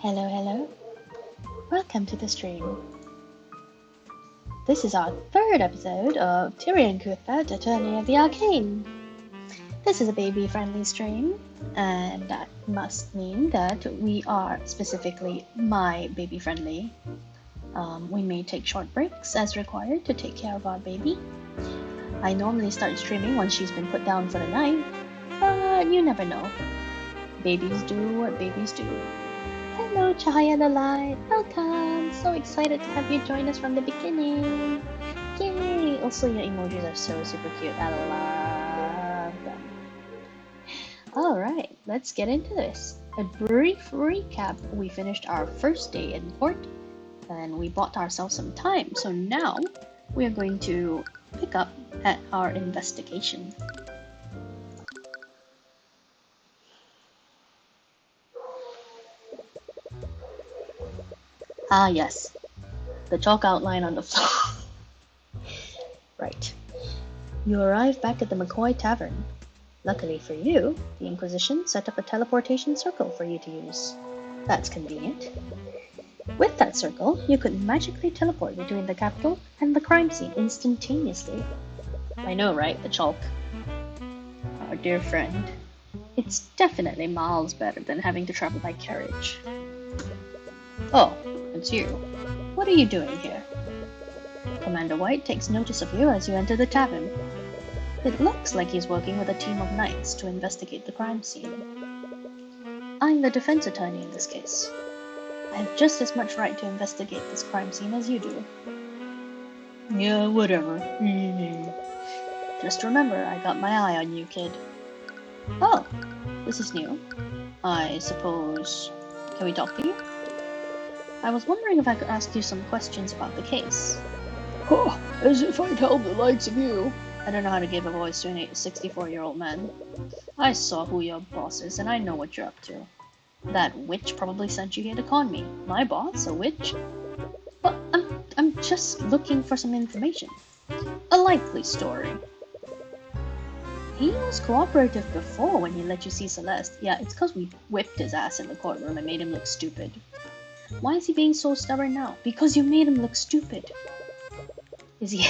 Hello, hello. Welcome to the stream. This is our third episode of Tyrion, Attorney of the Arcane. This is a baby-friendly stream, and that must mean that we are specifically my baby-friendly. We may take short breaks as required to take care of our baby. I normally start streaming once she's been put down for the night, but you never know. Babies do what babies do. Hello, Chahaya the Light. Welcome. So excited to have you join us from the beginning. Yay! Also, your emojis are so super cute. I love them. Alright, let's get into this. A brief recap. We finished our first day in court, and we bought ourselves some time. So now, we are going to pick up at our investigation. Ah, yes. The chalk outline on the floor. Right. You arrive back at the McCoy Tavern. Luckily for you, the Inquisition set up a teleportation circle for you to use. That's convenient. With that circle, you could magically teleport between the capital and the crime scene instantaneously. I know, right? The chalk. Our dear friend. It's definitely miles better than having to travel by carriage. Oh, it's you. What are you doing here? Commander White takes notice of you as you enter the tavern. It looks like he's working with a team of knights to investigate the crime scene. I'm the defense attorney in this case. I have just as much right to investigate this crime scene as you do. Yeah, whatever. Just remember, I got my eye on you, kid. Oh, this is new. I suppose... Can we talk to you? I was wondering if I could ask you some questions about the case. Oh, as if I'd help the likes of you. I don't know how to give a voice to an 64-year-old man. I saw who your boss is, and I know what you're up to. That witch probably sent you here to con me. My boss? A witch? Well, I'm just looking for some information. A likely story. He was cooperative before when he let you see Celeste. Yeah, it's because we whipped his ass in the courtroom and made him look stupid. Why is he being so stubborn now? Because you made him look stupid. Is he...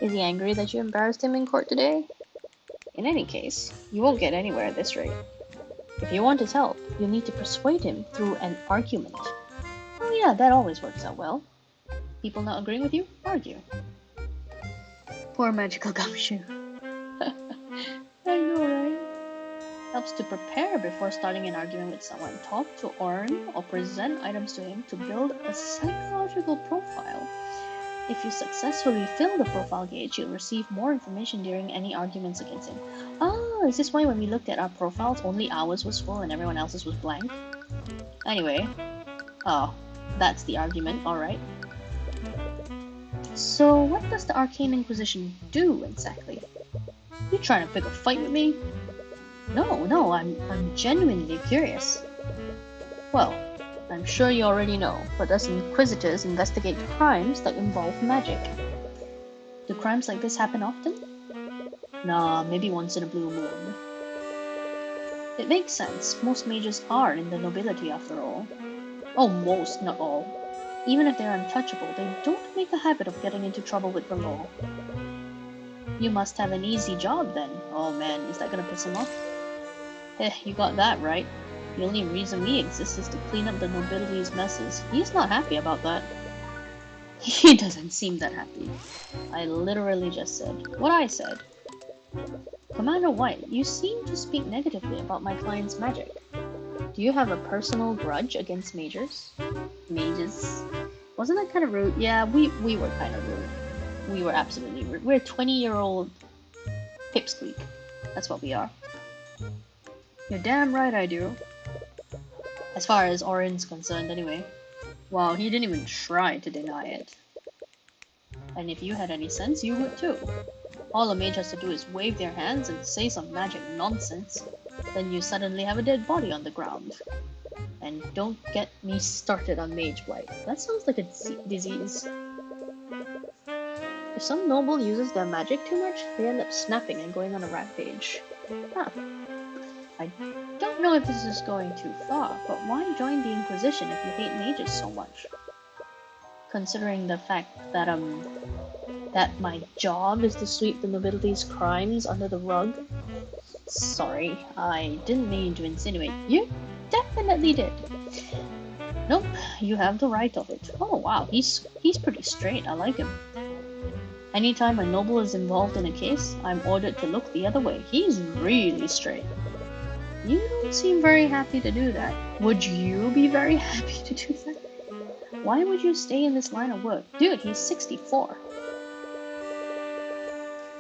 Is he angry that you embarrassed him in court today? In any case, you won't get anywhere at this rate. If you want his help, you'll need to persuade him through an argument. Oh yeah, that always works out well. People not agreeing with you? Argue. Poor magical gumshoe. I know, right? Helps to prepare before starting an argument with someone. Talk to Orin or present items to him to build a psychological profile. If you successfully fill the profile gauge, you'll receive more information during any arguments against him. Oh, is this why when we looked at our profiles, only ours was full and everyone else's was blank? Anyway, oh, that's the argument, alright. So, what does the Arcane Inquisition do exactly? You trying to pick a fight with me? No, I'm genuinely curious. Well, I'm sure you already know, but us Inquisitors investigate crimes that involve magic. Do crimes like this happen often? Nah, maybe once in a blue moon. It makes sense. Most mages are in the nobility after all. Oh, most, not all. Even if they're untouchable, they don't make a habit of getting into trouble with the law. You must have an easy job then. Oh man, is that gonna piss him off? You got that right. The only reason we exist is to clean up the nobility's messes. He's not happy about that. He doesn't seem that happy. I literally just said what I said. Commander White, you seem to speak negatively about my client's magic. Do you have a personal grudge against mages? Mages? Wasn't that kind of rude? Yeah, we were kind of rude. We were absolutely rude. We're 20-year-old pipsqueak. That's what we are. You're damn right I do. As far as Orin's concerned, anyway. Wow, he didn't even try to deny it. And if you had any sense, you would too. All a mage has to do is wave their hands and say some magic nonsense. Then you suddenly have a dead body on the ground. And don't get me started on mage blight. That sounds like a disease. If some noble uses their magic too much, they end up snapping and going on a rampage. Huh. I don't know if this is going too far, but why join the Inquisition if you hate mages so much? Considering the fact that that my job is to sweep the nobility's crimes under the rug. Sorry, I didn't mean to insinuate. You definitely did. Nope, you have the right of it. Oh wow, he's pretty straight. I like him. Anytime a noble is involved in a case, I'm ordered to look the other way. He's really straight. You don't seem very happy to do that. Would you be very happy to do that? Why would you stay in this line of work? Dude, he's 64.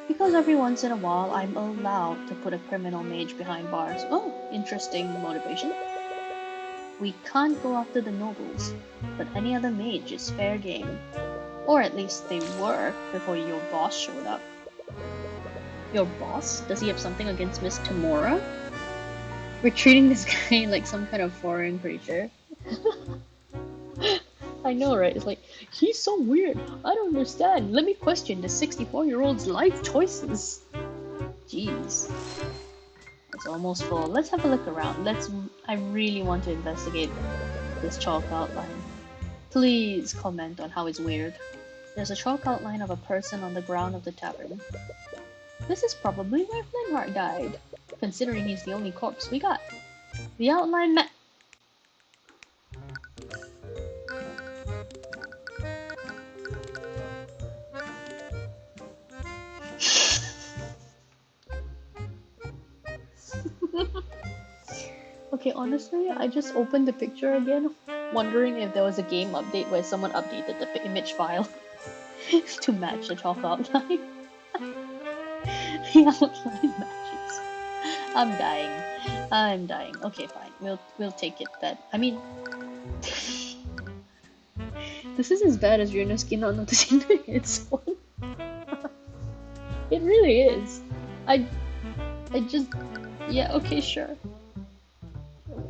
Because every once in a while, I'm allowed to put a criminal mage behind bars. Oh, interesting motivation. We can't go after the nobles, but any other mage is fair game. Or at least they were before your boss showed up. Your boss? Does he have something against Miss Tamora? We're treating this guy like some kind of foreign creature. I know, right? It's like, he's so weird. I don't understand. Let me question the 64-year-old's life choices. Jeez. It's almost full. Let's have a look around. I really want to investigate this chalk outline. Please comment on how it's weird. There's a chalk outline of a person on the ground of the tavern. This is probably where Flintheart died, considering he's the only corpse we got. The outline Okay, honestly, I just opened the picture again, wondering if there was a game update where someone updated the image file to match the chalk outline. The outline matches. I'm dying. Okay, fine. We'll take it that. I mean, this is as bad as Ryunosuke not noticing the hits one. It really is. I just, yeah. Okay, sure.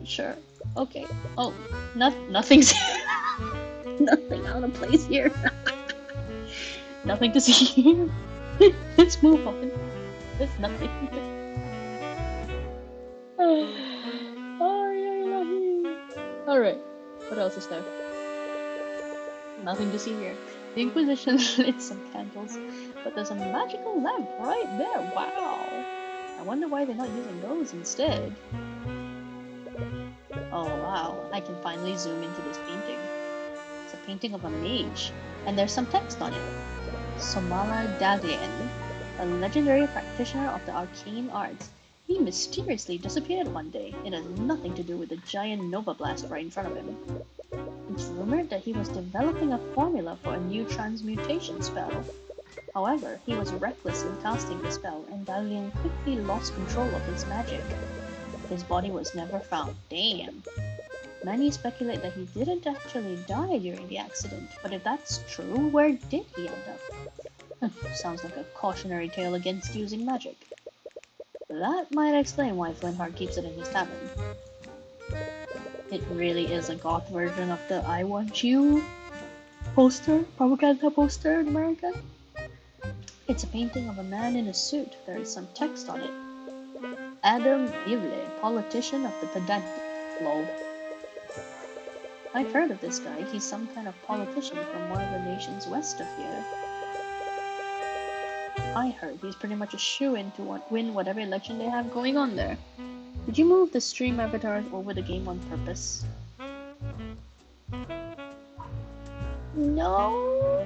Sure. Okay. Oh, nothing's nothing out of place here. Nothing to see here. Let's move on. There's nothing here. Oh, yeah, I love you. Alright. What else is there? Nothing to see here. The Inquisition lit some candles, but there's a magical lamp right there. Wow. I wonder why they're not using those instead. Oh wow, I can finally zoom into this painting. It's a painting of a mage, and there's some text on it. Somala Daglian, a legendary practitioner of the arcane arts. He mysteriously disappeared one day. It has nothing to do with the giant Nova Blast right in front of him. It's rumored that he was developing a formula for a new transmutation spell. However, he was reckless in casting the spell, and Daglian quickly lost control of his magic. His body was never found. Damn. Many speculate that he didn't actually die during the accident, but if that's true, where did he end up? Sounds like a cautionary tale against using magic. That might explain why Flintheart keeps it in his tavern. It really is a goth version of the I Want You poster, propaganda poster in America. It's a painting of a man in a suit. There is some text on it. Adam Ivle, politician of the pedantic. Lol. I've heard of this guy. He's some kind of politician from one of the nations west of here. I heard he's pretty much a shoo-in to win whatever election they have going on there. Did you move the stream avatars over the game on purpose? No.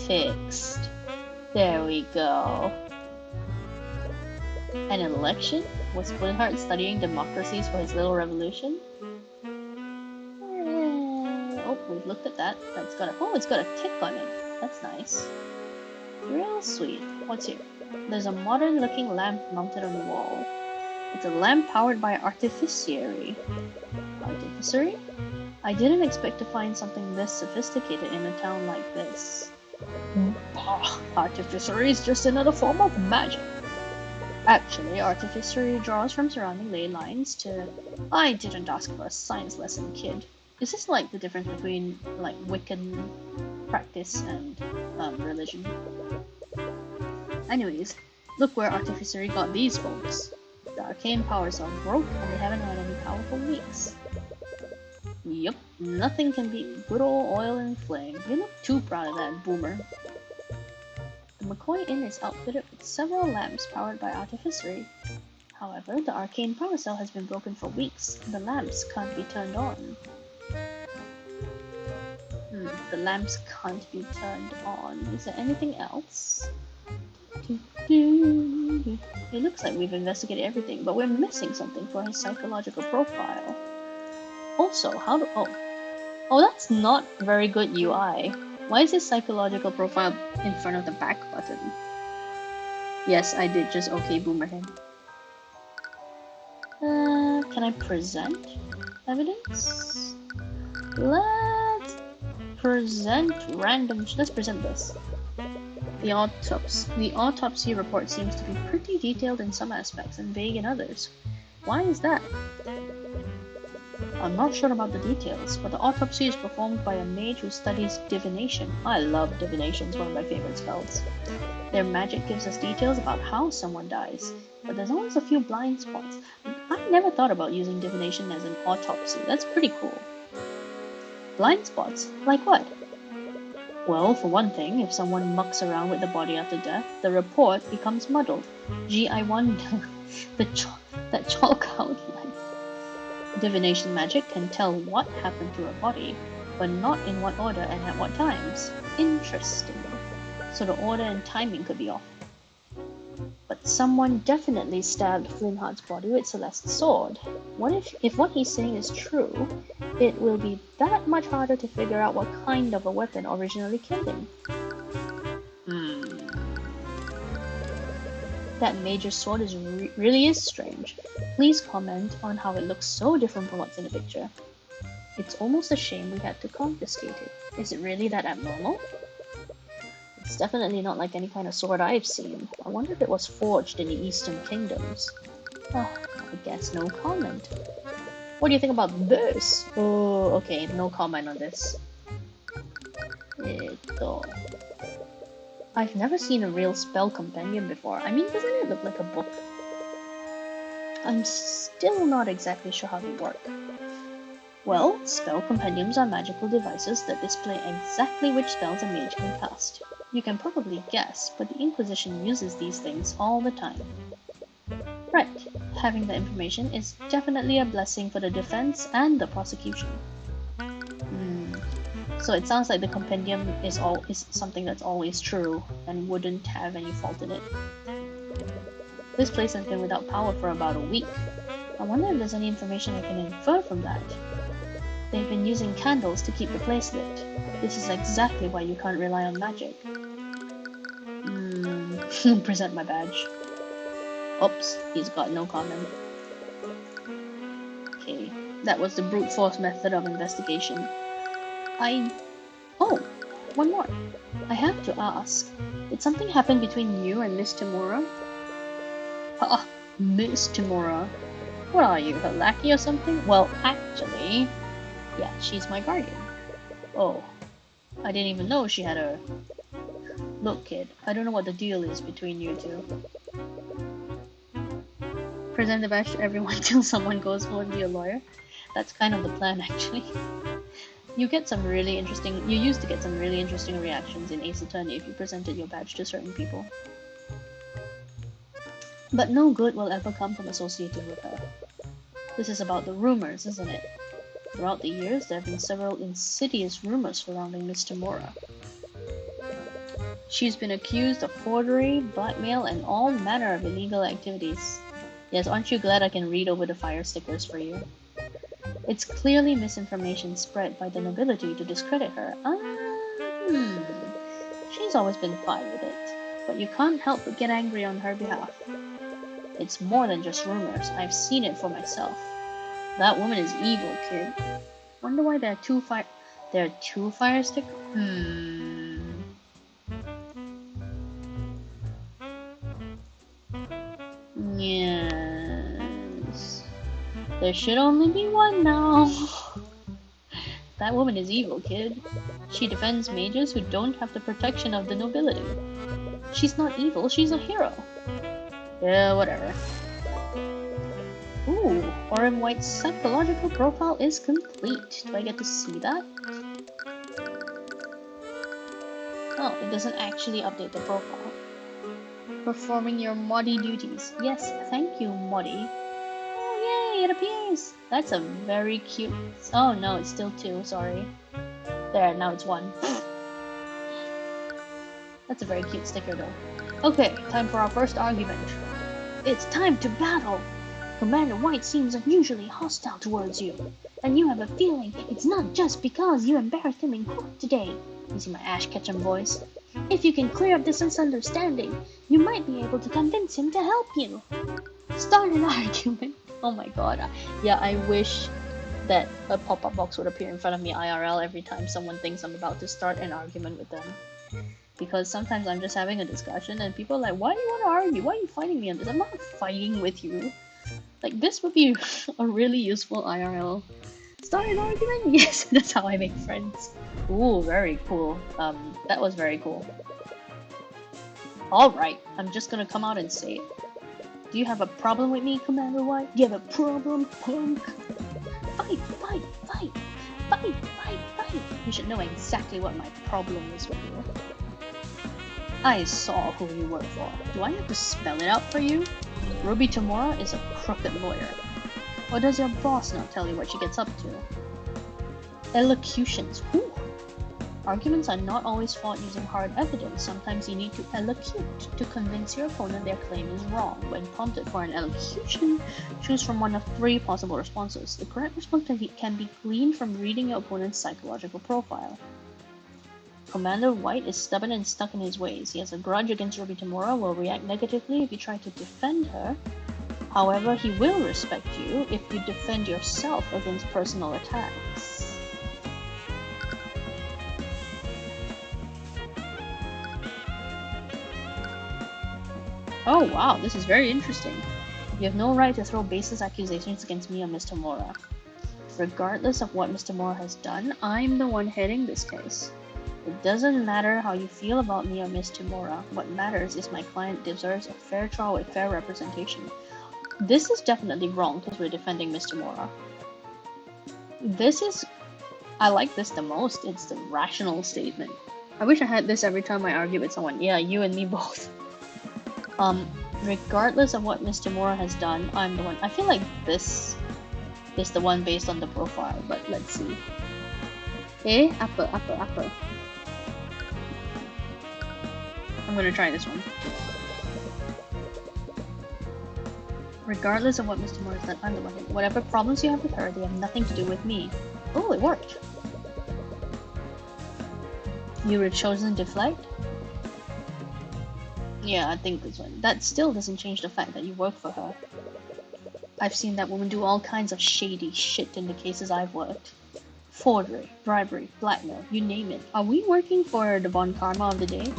Fixed. There we go. An election? Was Flintheart studying democracies for his little revolution? Oh, we've looked at that. It's got a tick on it. That's nice. Real sweet. What's here? There's a modern looking lamp mounted on the wall. It's a lamp powered by artificiary. Artificery? I didn't expect to find something this sophisticated in a town like this. Artificery is just another form of magic. Actually, artificery draws from surrounding ley lines to... I didn't ask for a science lesson, kid. Is this like the difference between, like, Wiccan practice and religion. Anyways, look where Artificery got these folks. The arcane power cell broke and they haven't had any power for weeks. Yup, nothing can beat good old oil and flame. You look too proud of that, Boomer. The McCoy Inn is outfitted with several lamps powered by Artificery. However, the arcane power cell has been broken for weeks, and the lamps can't be turned on. The lamps can't be turned on. Is there anything else? It looks like we've investigated everything, but we're missing something for his psychological profile. Also, Oh, that's not very good UI. Why is his psychological profile in front of the back button? Yes, I did just okay boomer him. Can I present evidence? Let's present this. The autopsy report seems to be pretty detailed in some aspects and vague in others. Why is that? I'm not sure about the details, but the autopsy is performed by a mage who studies divination. I love divination, it's one of my favorite spells. Their magic gives us details about how someone dies, but there's always a few blind spots. I never thought about using divination as an autopsy. That's pretty cool. Blind spots? Like what? Well, for one thing, if someone mucks around with the body after death, the report becomes muddled. Gee, I wonder. That chalk outline. Divination magic can tell what happened to a body, but not in what order and at what times. Interesting. So the order and timing could be off. But someone definitely stabbed Flintheart's body with Celeste's sword. What if what he's saying is true, it will be that much harder to figure out what kind of a weapon originally killed him. That major sword really is strange. Please comment on how it looks so different from what's in the picture. It's almost a shame we had to confiscate it. Is it really that abnormal? It's definitely not like any kind of sword I've seen. I wonder if it was forged in the Eastern Kingdoms. Oh, I guess no comment. What do you think about this? Oh, okay, no comment on this. I've never seen a real spell compendium before. I mean, doesn't it look like a book? I'm still not exactly sure how they work. Well, spell compendiums are magical devices that display exactly which spells a mage can cast. You can probably guess, but the Inquisition uses these things all the time. Right, having the information is definitely a blessing for the defense and the prosecution. So it sounds like the compendium is something that's always true and wouldn't have any fault in it. This place has been without power for about a week. I wonder if there's any information I can infer from that. They've been using candles to keep the place lit. This is exactly why you can't rely on magic. Present my badge. Oops, he's got no comment. Okay, that was the brute force method of investigation. Oh, one more. I have to ask, did something happen between you and Miss Tamura? Miss Tamura? What are you, her lackey or something? Well, actually, yeah, she's my guardian. Oh, I didn't even know she had a... Look, kid, I don't know what the deal is between you two. Present the badge to everyone till someone goes home and be a lawyer. That's kind of the plan, actually. You used to get some really interesting reactions in Ace Attorney if you presented your badge to certain people. But no good will ever come from associating with her. This is about the rumors, isn't it? Throughout the years, there have been several insidious rumors surrounding Miss Tamura. She's been accused of forgery, blackmail, and all manner of illegal activities. Yes, aren't you glad I can read over the fire stickers for you? It's clearly misinformation spread by the nobility to discredit her. She's always been fine with it, but you can't help but get angry on her behalf. It's more than just rumors. I've seen it for myself. That woman is evil, kid. Wonder why there are two fire stickers? Yes. There should only be one now. That woman is evil, kid. She defends mages who don't have the protection of the nobility. She's not evil, she's a hero. Yeah, whatever. Ooh, Orin White's psychological profile is complete. Do I get to see that? Oh, it doesn't actually update the profile. Performing your Moddy duties. Yes, thank you, Moddy. Oh, yay, it appears! That's a very cute... Oh, no, it's still 2, sorry. There, now it's 1. That's a very cute sticker, though. Okay, time for our first argument. It's time to battle! Commander White seems unusually hostile towards you, and you have a feeling it's not just because you embarrassed him in court today. Using my Ash Ketchum voice. If you can clear up this misunderstanding, you might be able to convince him to help you. Start an argument. Oh my god. Yeah, I wish that a pop-up box would appear in front of me IRL every time someone thinks I'm about to start an argument with them. Because sometimes I'm just having a discussion and people are like, why do you want to argue? Why are you fighting me on this? I'm not fighting with you. Like, this would be a really useful IRL. Start an argument? Yes, that's how I make friends. Ooh, very cool. That was very cool. Alright, I'm just gonna come out and say it. Do you have a problem with me, Commander White? Do you have a problem, punk? Fight, fight, fight! Fight, fight, fight! You should know exactly what my problem is with you. I saw who you work for. Do I have to spell it out for you? Ruby Tamura is a crooked lawyer. Or does your boss not tell you what she gets up to? Elocutions. Ooh. Arguments are not always fought using hard evidence. Sometimes you need to elocute to convince your opponent their claim is wrong. When prompted for an elocution, choose from one of 3 possible responses. The correct response can be gleaned from reading your opponent's psychological profile. Commander White is stubborn and stuck in his ways. He has a grudge against Ruby Tamura, will react negatively if you try to defend her. However, he will respect you if you defend yourself against personal attacks. Oh wow, this is very interesting. You have no right to throw baseless accusations against me or Mr. Mora. Regardless of what Mr. Mora has done, I'm the one heading this case. It doesn't matter how you feel about me or Mr. Mora. What matters is my client deserves a fair trial with fair representation. This is definitely wrong because we're defending Mr. Mora. I like this the most. It's the rational statement. I wish I had this every time I argue with someone. Yeah, you and me both. Regardless of what Mr. Mora has done, I'm the one. I feel like this is the one based on the profile, but let's see. Apa. I'm gonna try this one. Regardless of what Mr. Mora has done, I'm the one. Whatever problems you have with her, they have nothing to do with me. Oh, it worked. You were chosen to deflect? Yeah, I think this one. That still doesn't change the fact that you work for her. I've seen that woman do all kinds of shady shit in the cases I've worked. Forgery, bribery, blackmail, you name it. Are we working for the Von Karma of the day?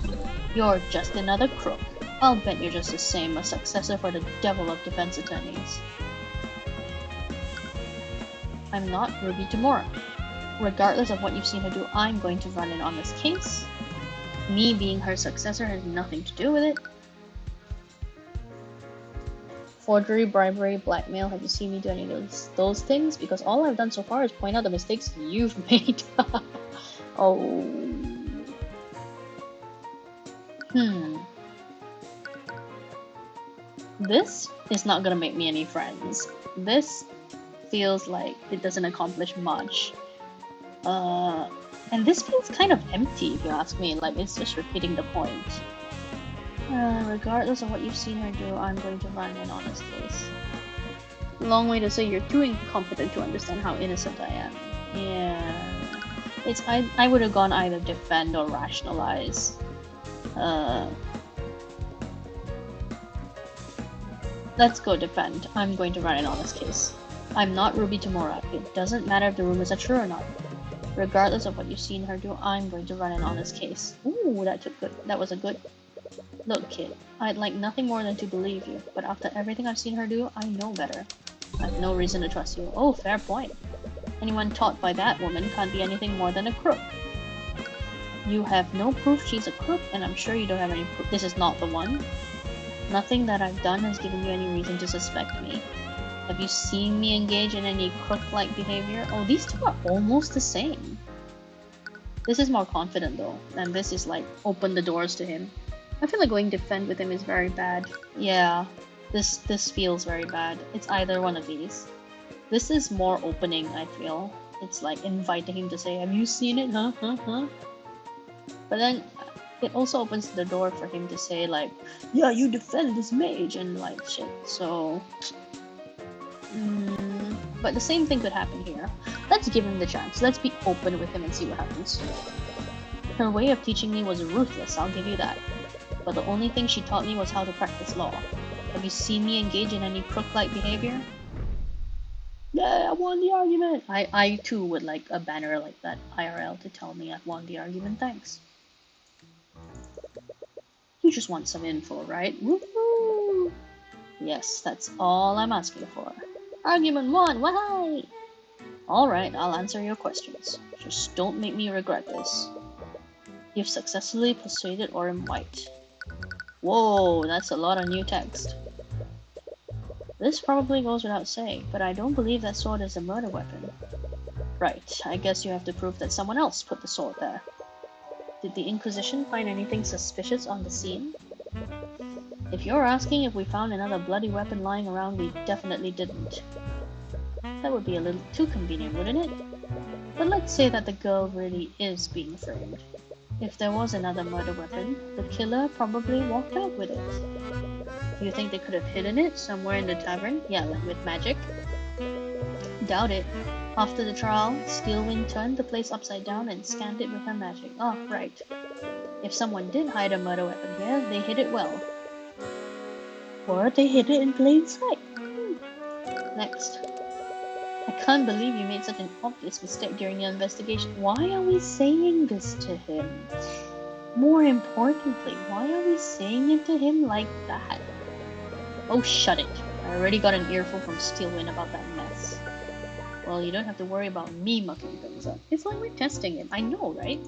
You're just another crook. I'll bet you're just the same, a successor for the devil of defense attorneys. I'm not Ruby Tamura. Regardless of what you've seen her do, I'm going to run an honest case. Me being her successor has nothing to do with it. Forgery, bribery, blackmail, have you seen me do any of those things? Because all I've done so far is point out the mistakes you've made. Oh. This is not gonna make me any friends. This feels like it doesn't accomplish much. And this feels kind of empty, if you ask me. Like, it's just repeating the point. Regardless of what you've seen her do, I'm going to run an honest case. Long way to say you're too incompetent to understand how innocent I am. Yeah. I would have gone either defend or rationalize. Let's go defend. I'm going to run an honest case. I'm not Ruby Tamura. It doesn't matter if the rumors are true or not. Regardless of what you've seen her do, I'm going to run an honest case. Ooh, that was a good... Look, kid, I'd like nothing more than to believe you, but after everything I've seen her do, I know better. I have no reason to trust you. Oh, fair point. Anyone taught by that woman can't be anything more than a crook. You have no proof she's a crook, and I'm sure you don't have any proof. This is not the one. Nothing that I've done has given you any reason to suspect me. Have you seen me engage in any crook-like behavior? Oh, these two are almost the same. This is more confident though, and this is like open the doors to him. I feel like going defend with him is very bad. Yeah, this feels very bad. It's either one of these. This is more opening, I feel. It's like inviting him to say, have you seen it? Huh? But then it also opens the door for him to say like, yeah, you defend this mage and like shit. So, but the same thing could happen here. Let's give him the chance. Let's be open with him and see what happens. Her way of teaching me was ruthless, I'll give you that. But the only thing she taught me was how to practice law. Have you seen me engage in any crook-like behavior? Yeah, I won the argument! I too would like a banner like that IRL to tell me I've won the argument, thanks. You just want some info, right? Woohoo! Yes, that's all I'm asking for. Argument 1, why? Alright, I'll answer your questions. Just don't make me regret this. You've successfully persuaded Orim White. Whoa, that's a lot of new text. This probably goes without saying, but I don't believe that sword is a murder weapon. Right, I guess you have to prove that someone else put the sword there. Did the Inquisition find anything suspicious on the scene? If you're asking if we found another bloody weapon lying around, we definitely didn't. That would be a little too convenient, wouldn't it? But let's say that the girl really is being framed. If there was another murder weapon, the killer probably walked out with it. Do you think they could have hidden it somewhere in the tavern? Yeah, like with magic? Doubt it. After the trial, Steelwind turned the place upside down and scanned it with her magic. Oh, right. If someone did hide a murder weapon here, they hid it well. Or they hid it in plain sight. Next. I can't believe you made such an obvious mistake during your investigation. Why are we saying this to him? More importantly, why are we saying it to him like that? Oh, shut it. I already got an earful from Steelwind about that mess. Well, you don't have to worry about me mucking things up. It's like we're testing him. I know, right?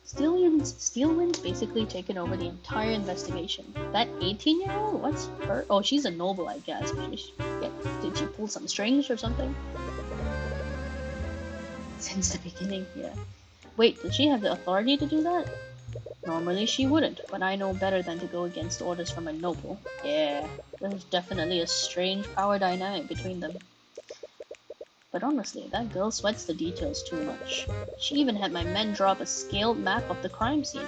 Steelwind's basically taken over the entire investigation. That 18-year-old? What's her? Oh, she's a noble, I guess. Did she pull some strings or something? Since the beginning, yeah. Wait, did she have the authority to do that? Normally she wouldn't, but I know better than to go against orders from a noble. Yeah, there's definitely a strange power dynamic between them. But honestly, that girl sweats the details too much. She even had my men draw up a scaled map of the crime scene.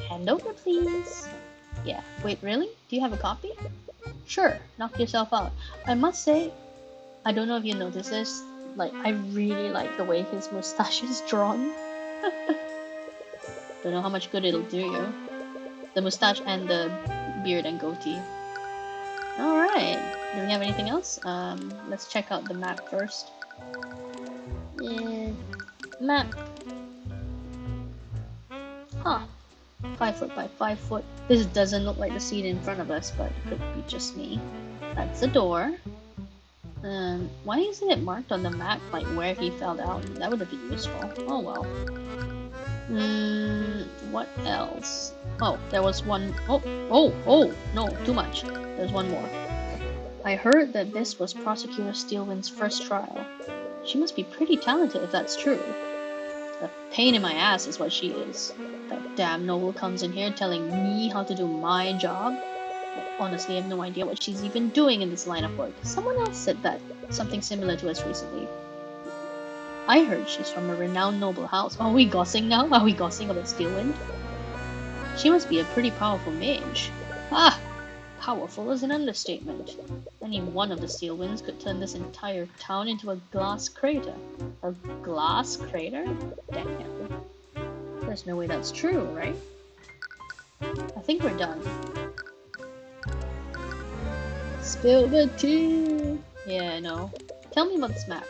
Hand over, please. Yeah, wait, really? Do you have a copy? Sure, knock yourself out. I must say, I don't know if you noticed this, like, I really like the way his mustache is drawn. Don't know how much good it'll do you. The mustache and the beard and goatee. Alright, do we have anything else? Let's check out the map first. Map. Huh. 5 foot by 5 foot. This doesn't look like the scene in front of us, but it could be just me. That's the door. Why isn't it marked on the map, like where he fell down? That would have been useful. Oh well. What else? Oh, there was one. Oh, no, too much. There's one more. I heard that this was Prosecutor Steelwind's first trial. She must be pretty talented if that's true. A pain in my ass is what she is. That damn noble comes in here telling me how to do my job. I honestly have no idea what she's even doing in this line of work. Someone else said that. Something similar to us recently. I heard she's from a renowned noble house. Are we gossing now? Are we gossing about Steelwind? She must be a pretty powerful mage. Ah! Powerful is an understatement. Any one of the Steelwinds could turn this entire town into a glass crater. A glass crater? Damn. There's no way that's true, right? I think we're done. Spill the tea! Yeah, no. Tell me about this map.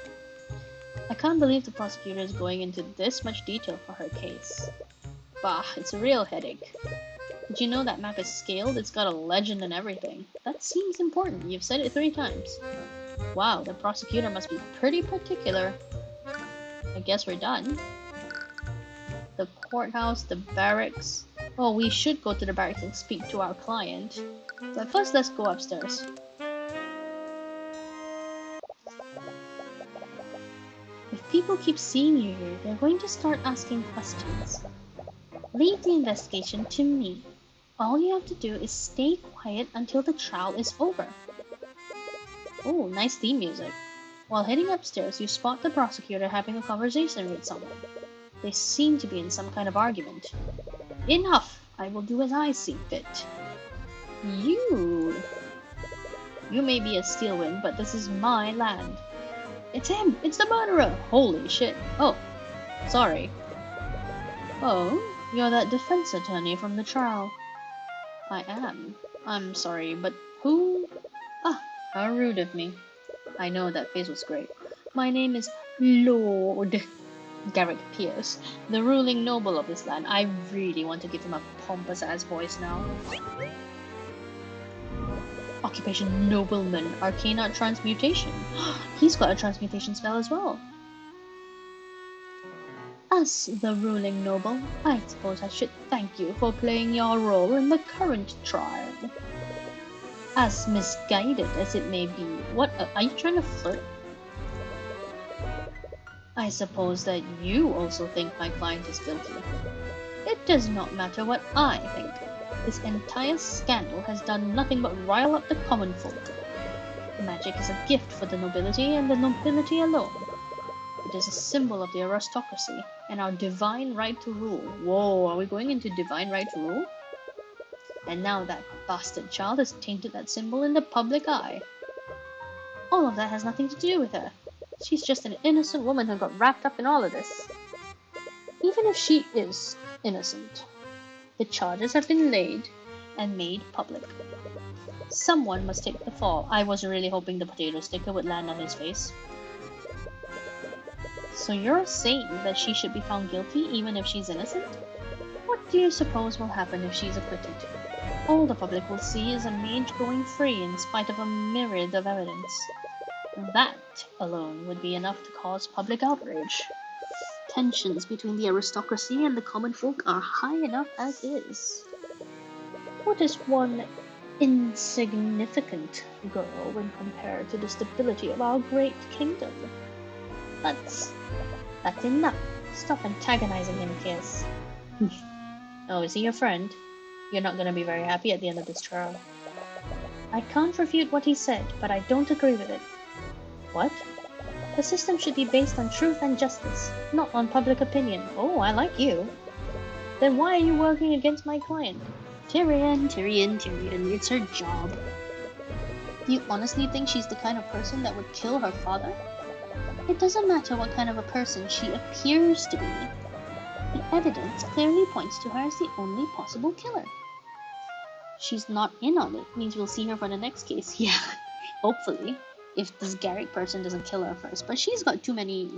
I can't believe the prosecutor is going into this much detail for her case. Bah, it's a real headache. Did you know that map is scaled? It's got a legend and everything. That seems important. You've said it 3 times. Wow, the prosecutor must be pretty particular. I guess we're done. The courthouse, the barracks. Oh, we should go to the barracks and speak to our client. But first, let's go upstairs. If people keep seeing you here, they're going to start asking questions. Leave the investigation to me. All you have to do is stay quiet until the trial is over. Oh, nice theme music. While heading upstairs, you spot the prosecutor having a conversation with someone. They seem to be in some kind of argument. Enough! I will do as I see fit. You may be a Steelwind, but this is my land. It's him! It's the murderer! Holy shit. Oh, sorry. Oh, you're that defense attorney from the trial. I am. I'm sorry, but who? Ah, how rude of me. I know that face was great. My name is Lord Garrick Pierce, the ruling noble of this land. I really want to give him a pompous-ass voice now. Occupation Nobleman, Arcana Transmutation. He's got a transmutation spell as well. As the ruling noble, I suppose I should thank you for playing your role in the current trial. As misguided as it may be, what are you trying to flirt? I suppose that you also think my client is guilty. It does not matter what I think. This entire scandal has done nothing but rile up the common folk. Magic is a gift for the nobility and the nobility alone. It is a symbol of the aristocracy and our divine right to rule. Whoa, are we going into divine right to rule? And now that bastard child has tainted that symbol in the public eye. All of that has nothing to do with her. She's just an innocent woman who got wrapped up in all of this. Even if she is innocent, the charges have been laid and made public. Someone must take the fall. I was really hoping the potato sticker would land on his face. So you're saying that she should be found guilty even if she's innocent? What do you suppose will happen if she's acquitted? All the public will see is a mage going free in spite of a myriad of evidence. That alone would be enough to cause public outrage. Tensions between the aristocracy and the common folk are high enough as is. What is one insignificant girl when compared to the stability of our great kingdom? That's enough. Stop antagonizing him, Kiss. Oh, is he your friend? You're not gonna be very happy at the end of this trial. I can't refute what he said, but I don't agree with it. What? The system should be based on truth and justice, not on public opinion. Oh, I like you. Then why are you working against my client? Tyrion, it's her job. Do you honestly think she's the kind of person that would kill her father? It doesn't matter what kind of a person she appears to be. The evidence clearly points to her as the only possible killer. She's not in on it, means we'll see her for the next case. Yeah, hopefully. If this Garrick person doesn't kill her first. But she's got too many,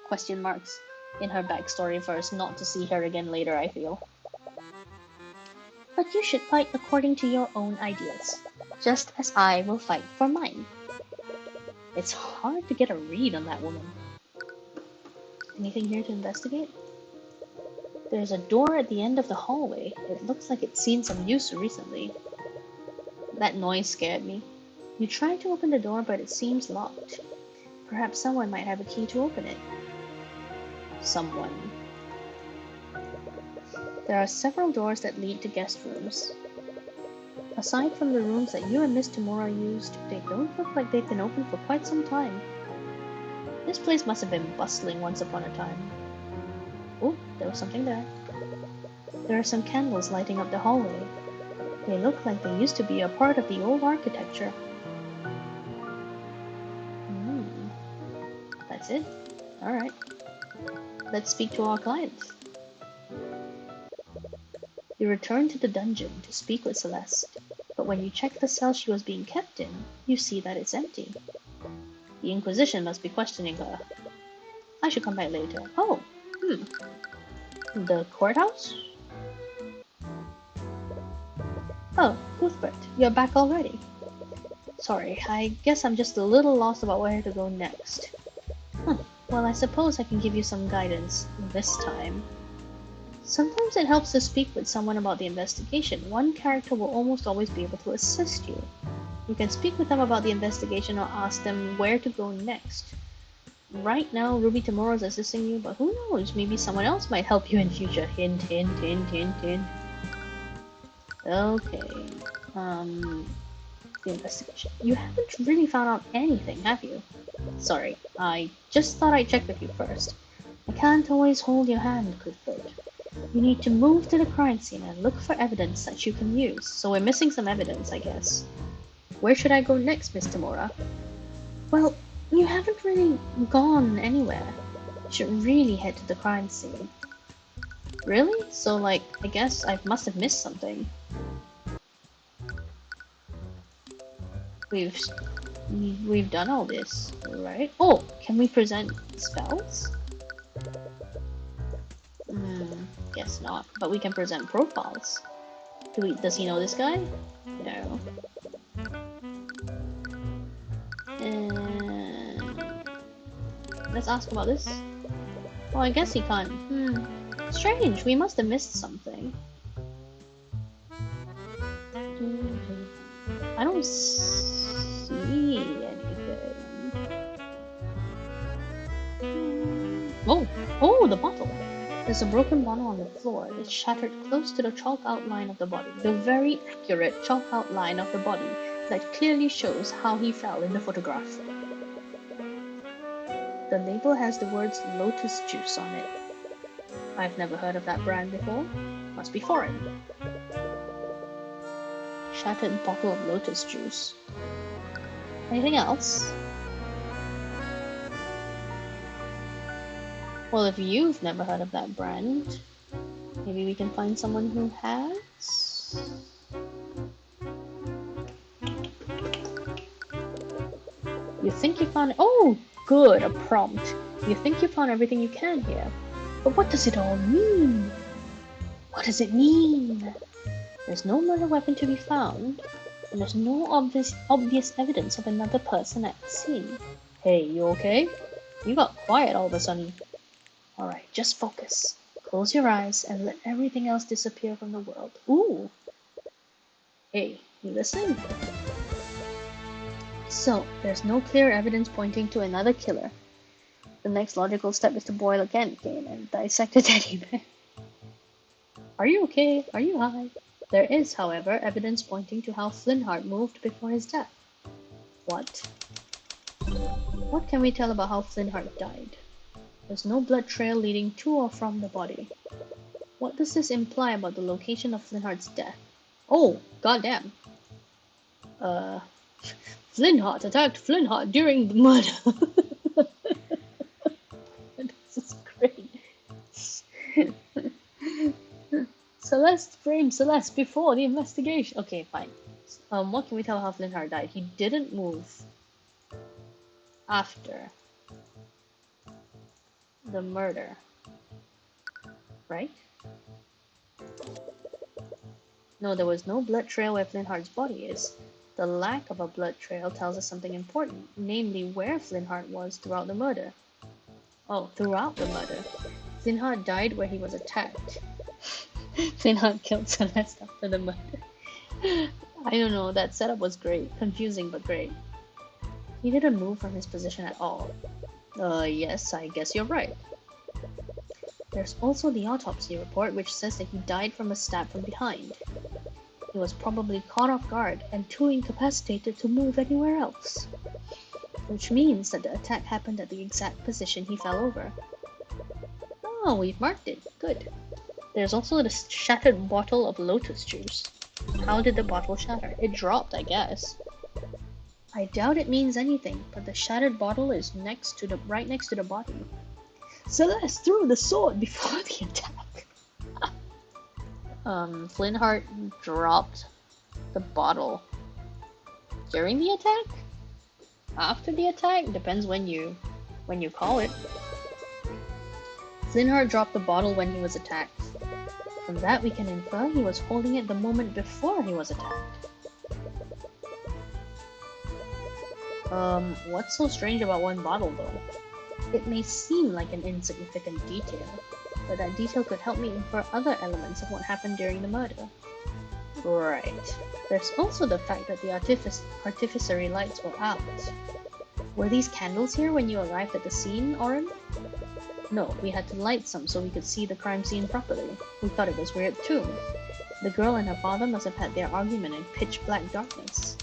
question marks in her backstory for us not to see her again later, I feel. But you should fight according to your own ideas, just as I will fight for mine. It's hard to get a read on that woman. Anything here to investigate? There's a door at the end of the hallway. It looks like it's seen some use recently. That noise scared me. You try to open the door, but it seems locked. Perhaps someone might have a key to open it. Someone. There are several doors that lead to guest rooms. Aside from the rooms that you and Miss Tamura used, they don't look like they've been open for quite some time. This place must have been bustling once upon a time. Oh, there was something there. There are some candles lighting up the hallway. They look like they used to be a part of the old architecture. That's it? Alright. Let's speak to our client. You return to the dungeon to speak with Celeste, but when you check the cell she was being kept in, you see that it's empty. The Inquisition must be questioning her. I should come back later. Oh, The courthouse? Oh, Cuthbert, you're back already. Sorry, I guess I'm just a little lost about where to go next. Huh. Well, I suppose I can give you some guidance this time. Sometimes it helps to speak with someone about the investigation. One character will almost always be able to assist you. You can speak with them about the investigation or ask them where to go next. Right now, Ruby Tomorrow is assisting you, but who knows? Maybe someone else might help you in future. Hint, hint, hint, hint, hint. Okay. The investigation. You haven't really found out anything, have you? Sorry, I just thought I'd check with you first. I can't always hold your hand, Clifford. You need to move to the crime scene and look for evidence that you can use. So we're missing some evidence, I guess. Where should I go next, Miss Tamora? Well, you haven't really gone anywhere. You should really head to the crime scene. Really? So, like, I guess I must have missed something. We've done all this, right? Oh, can we present spells? Guess not. But we can present profiles. Does he know this guy? No. Let's ask about this. Oh, I guess he can't. Strange, we must have missed something. I don't see anything. Oh, the bottle. There's a broken bottle on the floor. It's shattered close to the chalk outline of the body. The very accurate chalk outline of the body that clearly shows how he fell in the photograph. The label has the words Lotus Juice on it. I've never heard of that brand before. Must be foreign. Shattered bottle of Lotus Juice. Anything else? Well, if you've never heard of that brand, maybe we can find someone who has? You think you found... Oh, good, a prompt. You think you found everything you can here. But what does it all mean? What does it mean? There's no murder weapon to be found, and there's no obvious evidence of another person at the scene. Hey, you okay? You got quiet all of a sudden. Alright, just focus. Close your eyes and let everything else disappear from the world. Ooh! Hey, you listening? So, there's no clear evidence pointing to another killer. The next logical step is to boil a Gantt game and dissect a teddy bear. Are you okay? Are you high? There is, however, evidence pointing to how Flintheart moved before his death. What? What can we tell about how Flintheart died? There's no blood trail leading to or from the body. What does this imply about the location of Flintheart's death? Oh, goddamn. Flintheart attacked Flintheart during the murder. This is great. Celeste framed Celeste before the investigation. Okay, fine. What can we tell how Flintheart died? He didn't move after the murder, right? No, there was no blood trail where Flintheart's body is. The lack of a blood trail tells us something important, namely where Flintheart was throughout the murder. Oh, throughout the murder. Flintheart died where he was attacked. Flintheart killed Celeste after the murder. I don't know, that setup was great. Confusing, but great. He didn't move from his position at all. Yes, I guess you're right. There's also the autopsy report, which says that he died from a stab from behind. He was probably caught off guard and too incapacitated to move anywhere else. Which means that the attack happened at the exact position he fell over. Oh, we've marked it. Good. There's also the shattered bottle of Lotus Juice. How did the bottle shatter? It dropped, I guess. I doubt it means anything, but the shattered bottle is right next to the body. Celeste threw the sword before the attack. Flintheart dropped the bottle during the attack? After the attack? Depends when you call it. Flintheart dropped the bottle when he was attacked. From that we can infer he was holding it the moment before he was attacked. What's so strange about one bottle though? It may seem like an insignificant detail, but that detail could help me infer other elements of what happened during the murder. Right. There's also the fact that the artificery lights were out. Were these candles here when you arrived at the scene, Oren? No, we had to light some so we could see the crime scene properly. We thought it was weird too. The girl and her father must have had their argument in pitch black darkness.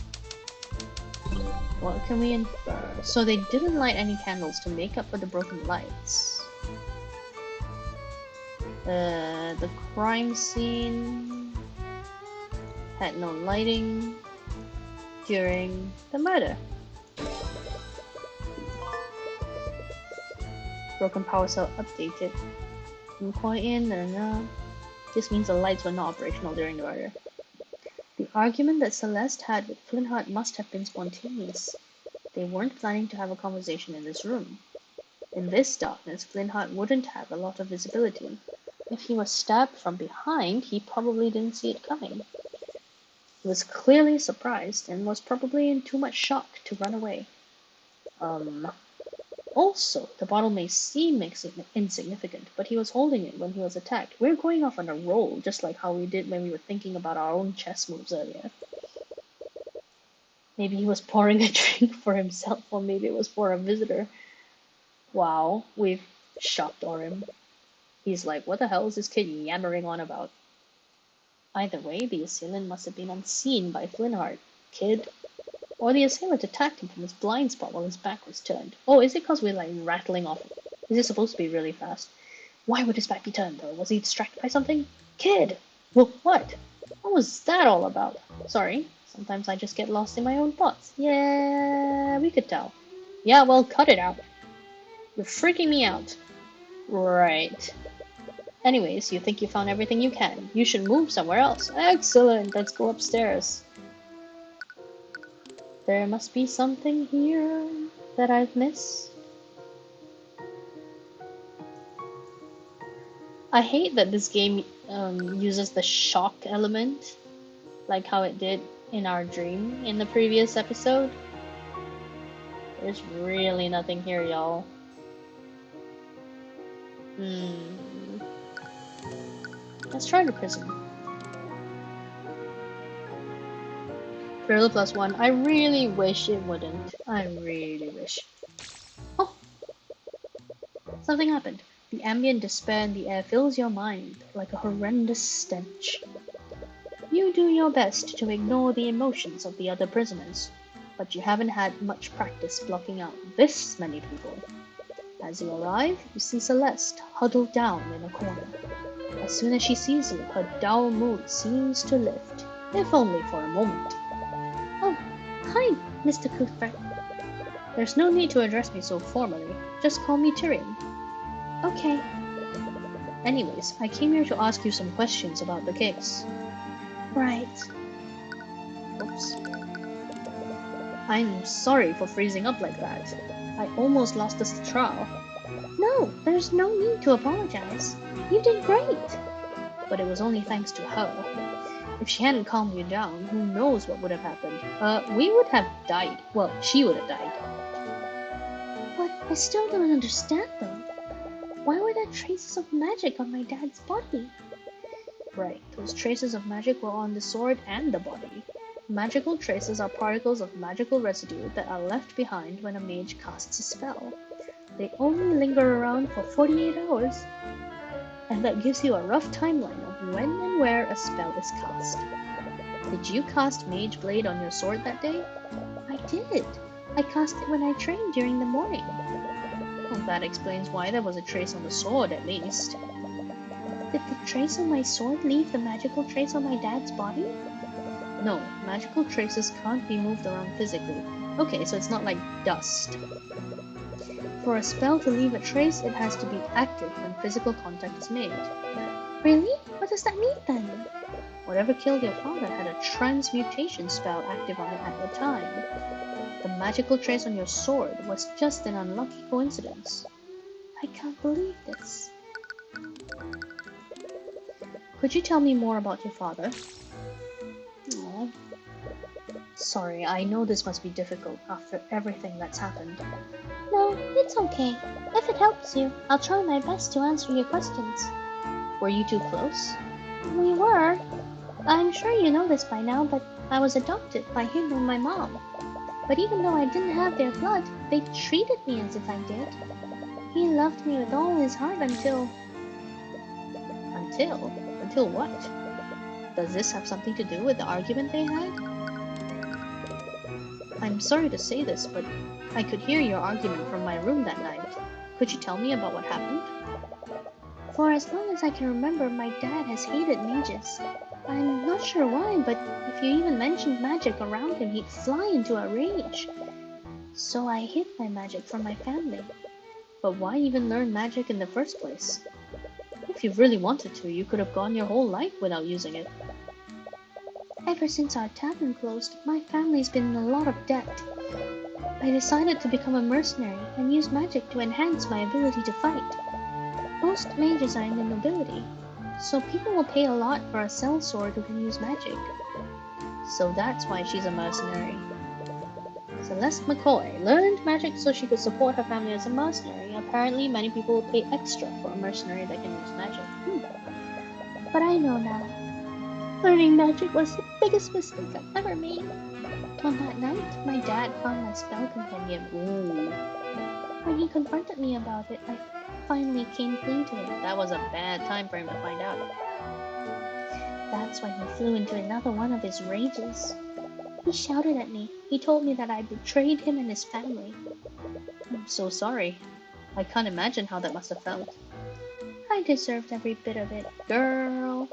What can we infer? So they didn't light any candles to make up for the broken lights. The crime scene had no lighting during the murder. Broken power cell updated. This means the lights were not operational during the murder. The argument that Celeste had with Flintheart must have been spontaneous. They weren't planning to have a conversation in this room. In this darkness, Flintheart wouldn't have a lot of visibility. If he was stabbed from behind, he probably didn't see it coming. He was clearly surprised and was probably in too much shock to run away. Also, the bottle may seem insignificant, but he was holding it when he was attacked. We're going off on a roll, just like how we did when we were thinking about our own chess moves earlier. Maybe he was pouring a drink for himself, or maybe it was for a visitor. Wow, we've shocked Orim. He's like, what the hell is this kid yammering on about? Either way, the assailant must have been unseen by Flintheart. Kid. Or the assailant attacked him from his blind spot while his back was turned. Oh, is it because we're like rattling off? Is it supposed to be really fast? Why would his back be turned though? Was he distracted by something? Kid! Well, what? What was that all about? Sorry, sometimes I just get lost in my own thoughts. Yeah, we could tell. Yeah, well, cut it out. You're freaking me out. Right. Anyways, you think you found everything you can. You should move somewhere else. Excellent, let's go upstairs. There must be something here that I've missed. I hate that this game uses the shock element, like how it did in our dream in the previous episode. There's really nothing here, y'all. Let's try the prison. Thriller +1. I really wish it wouldn't. I really wish. Oh! Something happened. The ambient despair in the air fills your mind like a horrendous stench. You do your best to ignore the emotions of the other prisoners, but you haven't had much practice blocking out this many people. As you arrive, you see Celeste huddled down in a corner. As soon as she sees you, her dull mood seems to lift, if only for a moment. Oh, hi, Mr. Cuthbert. There's no need to address me so formally. Just call me Tyrion. Okay. Anyways, I came here to ask you some questions about the case. Right. Oops. I'm sorry for freezing up like that. I almost lost this trial. No, there's no need to apologize. You did great. But it was only thanks to her. If she hadn't calmed you down, who knows what would have happened. We would have died. Well, she would have died. But I still don't understand though. Why were there traces of magic on my dad's body? Right, those traces of magic were on the sword and the body. Magical traces are particles of magical residue that are left behind when a mage casts a spell. They only linger around for 48 hours. And that gives you a rough timeline of when and where a spell is cast. Did you cast Mage Blade on your sword that day? I did. I cast it when I trained during the morning. Well, that explains why there was a trace on the sword, at least. Did the trace on my sword leave the magical trace on my dad's body? No, magical traces can't be moved around physically. Okay, so it's not like dust. For a spell to leave a trace, it has to be active when physical contact is made. Really? What does that mean then? Whatever killed your father had a transmutation spell active on it at the time. The magical trace on your sword was just an unlucky coincidence. I can't believe this. Could you tell me more about your father? Aww. Sorry, I know this must be difficult after everything that's happened. No, it's okay. If it helps you, I'll try my best to answer your questions. Were you two close? We were. I'm sure you know this by now, but I was adopted by him and my mom. But even though I didn't have their blood, they treated me as if I did. He loved me with all his heart until... Until? Until what? Does this have something to do with the argument they had? I'm sorry to say this, but I could hear your argument from my room that night. Could you tell me about what happened? For as long as I can remember, my dad has hated mages. I'm not sure why, but if you even mentioned magic around him, he'd fly into a rage. So I hid my magic from my family. But why even learn magic in the first place? If you really wanted to, you could have gone your whole life without using it. Ever since our tavern closed, my family's been in a lot of debt. I decided to become a mercenary and use magic to enhance my ability to fight. Most mages are in the nobility, so people will pay a lot for a sellsword who can use magic. So that's why she's a mercenary. Celeste McCoy learned magic so she could support her family as a mercenary. Apparently, many people will pay extra for a mercenary that can use magic. But I know now. Learning magic was the biggest mistake I've ever made. On that night, my dad found my spell compendium. Ooh. When he confronted me about it, I finally came clean to him. That was a bad time for him to find out. That's when he flew into another one of his rages. He shouted at me. He told me that I betrayed him and his family. I'm so sorry. I can't imagine how that must have felt. I deserved every bit of it, girl.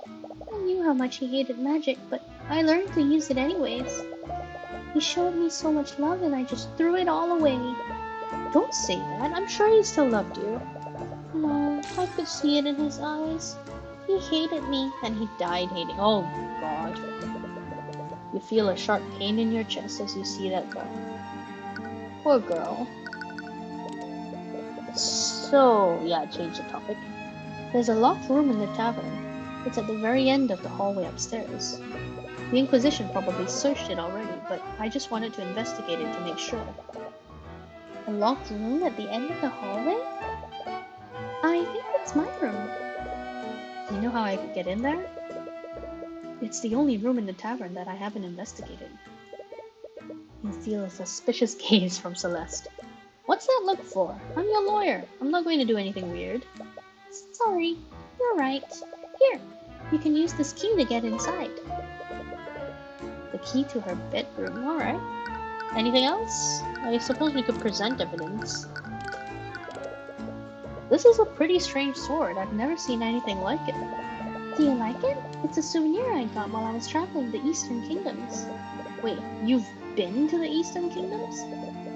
I knew how much he hated magic, but I learned to use it anyways. He showed me so much love and I just threw it all away. Don't say that. I'm sure he still loved you. No, I could see it in his eyes. He hated me. And he died hating. Oh, God. You feel a sharp pain in your chest as you see that thought. Poor girl. So, yeah, change the topic. There's a locked room in the tavern. It's at the very end of the hallway upstairs. The Inquisition probably searched it already, but I just wanted to investigate it to make sure. A locked room at the end of the hallway? I think it's my room. Do you know how I could get in there? It's the only room in the tavern that I haven't investigated. You feel a suspicious gaze from Celeste. What's that look for? I'm your lawyer. I'm not going to do anything weird. Sorry, you're right. Here, you can use this key to get inside. The key to her bedroom, alright. Anything else? I suppose we could present evidence. This is a pretty strange sword. I've never seen anything like it. Do you like it? It's a souvenir I got while I was traveling the Eastern Kingdoms. Wait, you've been to the Eastern Kingdoms?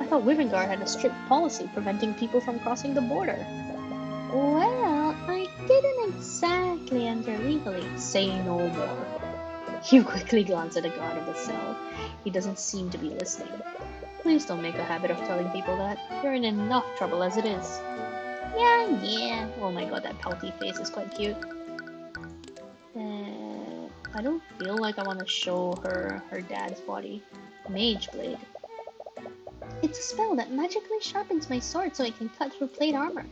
I thought Wivengar had a strict policy preventing people from crossing the border. Well, I didn't exactly enter legally. Say no more. You quickly glance at the guard of the cell. He doesn't seem to be listening. Please don't make a habit of telling people that. You're in enough trouble as it is. Yeah. Oh my god, that pouty face is quite cute. I don't feel like I want to show her dad's body. Mage Blade. It's a spell that magically sharpens my sword so it can cut through plate armor.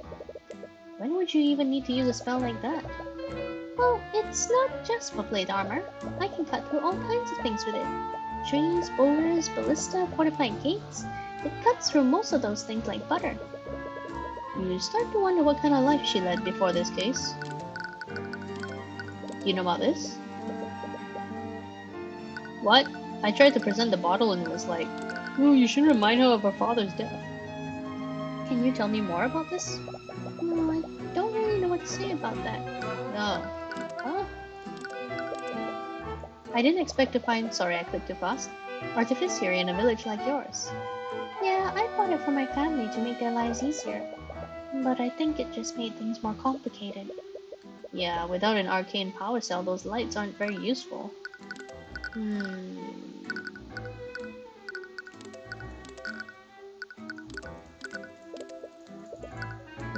When would you even need to use a spell like that? Well, it's not just for plate armor. I can cut through all kinds of things with it. Trees, boulders, ballista, fortified gates. It cuts through most of those things like butter. You start to wonder what kind of life she led before this case. You know about this? What? I tried to present the bottle and it was like, oh, you should remind her of her father's death. Can you tell me more about this? No, I don't really know what to say about that. No. Huh? I didn't expect to find, sorry I clicked too fast, artificery in a village like yours. Yeah, I bought it for my family to make their lives easier. But I think it just made things more complicated. Yeah, without an arcane power cell, those lights aren't very useful.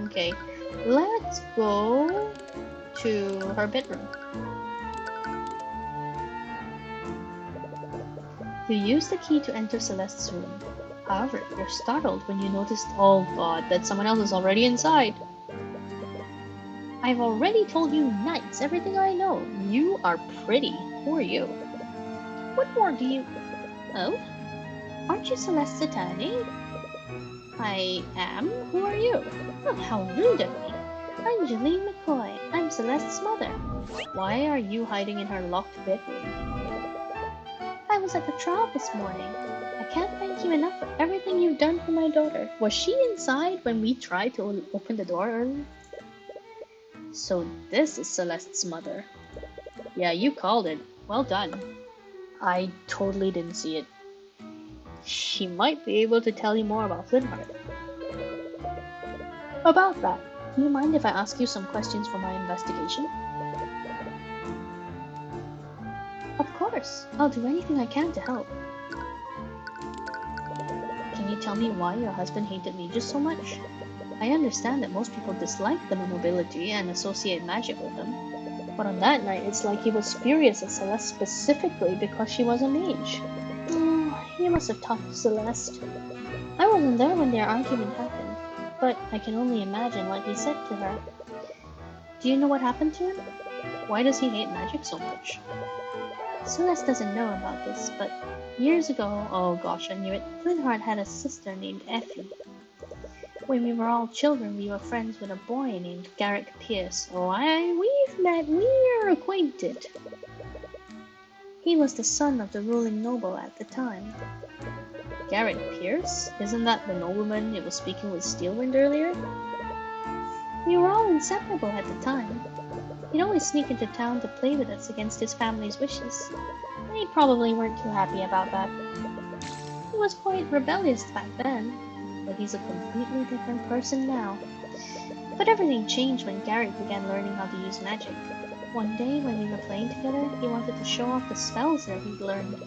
Okay, let's go to her bedroom. You use the key to enter Celeste's room. However, you're startled when you notice, oh god, that someone else is already inside. I've already told you nights everything I know. You are pretty. Who are you? What more do you... Oh? Aren't you Celeste's attorney? I am? Who are you? Oh, how rude of me. I'm Jeline McCoy. I'm Celeste's mother. Why are you hiding in her locked bedroom? I was at the trial this morning. I can't thank you enough for everything you've done for my daughter. Was she inside when we tried to open the door earlier? So this is Celeste's mother. Yeah, you called it. Well done. I totally didn't see it. She might be able to tell you more about Flintheart. About that, do you mind if I ask you some questions for my investigation? Of course. I'll do anything I can to help. Can you tell me why your husband hated mages so much? I understand that most people dislike the nobility and associate magic with them. But on that night, it's like he was furious at Celeste specifically because she was a mage. Oh, he must have talked to Celeste. I wasn't there when their argument happened, but I can only imagine what he said to her. Do you know what happened to him? Why does he hate magic so much? Celeste doesn't know about this, but years ago, oh gosh, I knew it, Flintheart had a sister named Effie. When we were all children, we were friends with a boy named Garrick Pierce. Oh, we've met, we're acquainted. He was the son of the ruling noble at the time. Garrick Pierce? Isn't that the nobleman you was speaking with Steelwind earlier? We were all inseparable at the time. He'd always sneak into town to play with us against his family's wishes. They probably weren't too happy about that. He was quite rebellious back then, but he's a completely different person now. But everything changed when Garrick began learning how to use magic. One day when we were playing together, he wanted to show off the spells that he'd learned.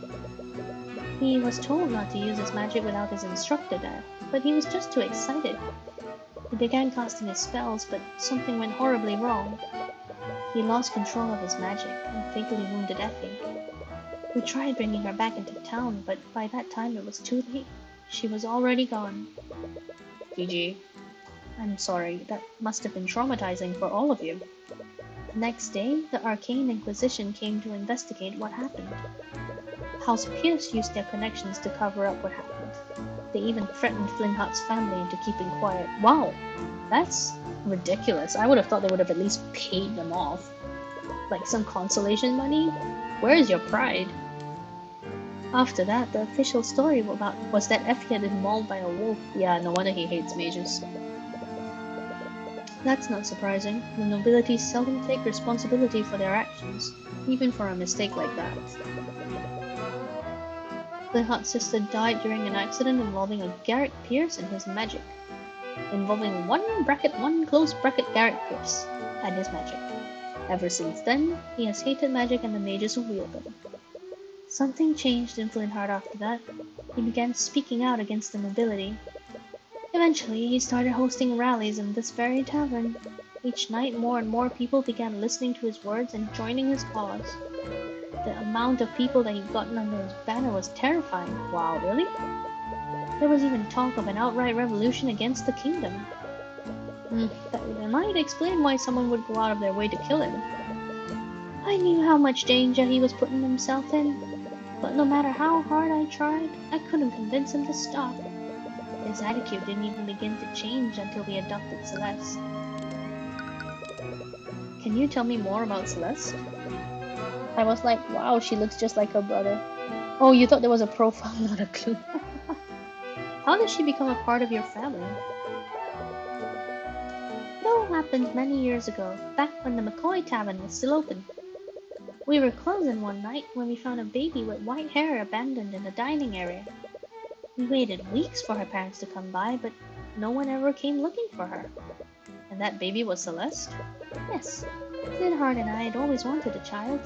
He was told not to use his magic without his instructor there, but he was just too excited. He began casting his spells, but something went horribly wrong. He lost control of his magic and fatally wounded Effie. We tried bringing her back into town, but by that time it was too late. She was already gone. GG. I'm sorry, that must have been traumatizing for all of you. The next day, the Arcane Inquisition came to investigate what happened. House Pierce used their connections to cover up what happened. They even threatened Flintheart's family into keeping quiet. Wow, that's ridiculous. I would have thought they would have at least paid them off. Like some consolation money? Where is your pride? After that, the official story was that Effie had been mauled by a wolf. Yeah, no wonder he hates mages. That's not surprising. The nobility seldom take responsibility for their actions, even for a mistake like that. Flintheart's sister died during an accident involving a Garrick Pierce and his magic. Involving one close bracket Garrick Pierce and his magic. Ever since then, he has hated magic and the mages who wield them. Something changed in Flintheart after that. He began speaking out against the nobility. Eventually, he started hosting rallies in this very tavern. Each night, more and more people began listening to his words and joining his cause. The amount of people that he'd gotten under his banner was terrifying. Wow, really? There was even talk of an outright revolution against the kingdom. That might explain why someone would go out of their way to kill him. I knew how much danger he was putting himself in, but no matter how hard I tried, I couldn't convince him to stop. His attitude didn't even begin to change until we adopted Celeste. Can you tell me more about Celeste? I was like, wow, she looks just like her brother. Oh, you thought there was a profile, not a clue. How did she become a part of your family? It all happened many years ago, back when the McCoy Tavern was still open. We were closing one night when we found a baby with white hair abandoned in the dining area. We waited weeks for her parents to come by, but no one ever came looking for her. And that baby was Celeste? Yes. Flintheart and I had always wanted a child.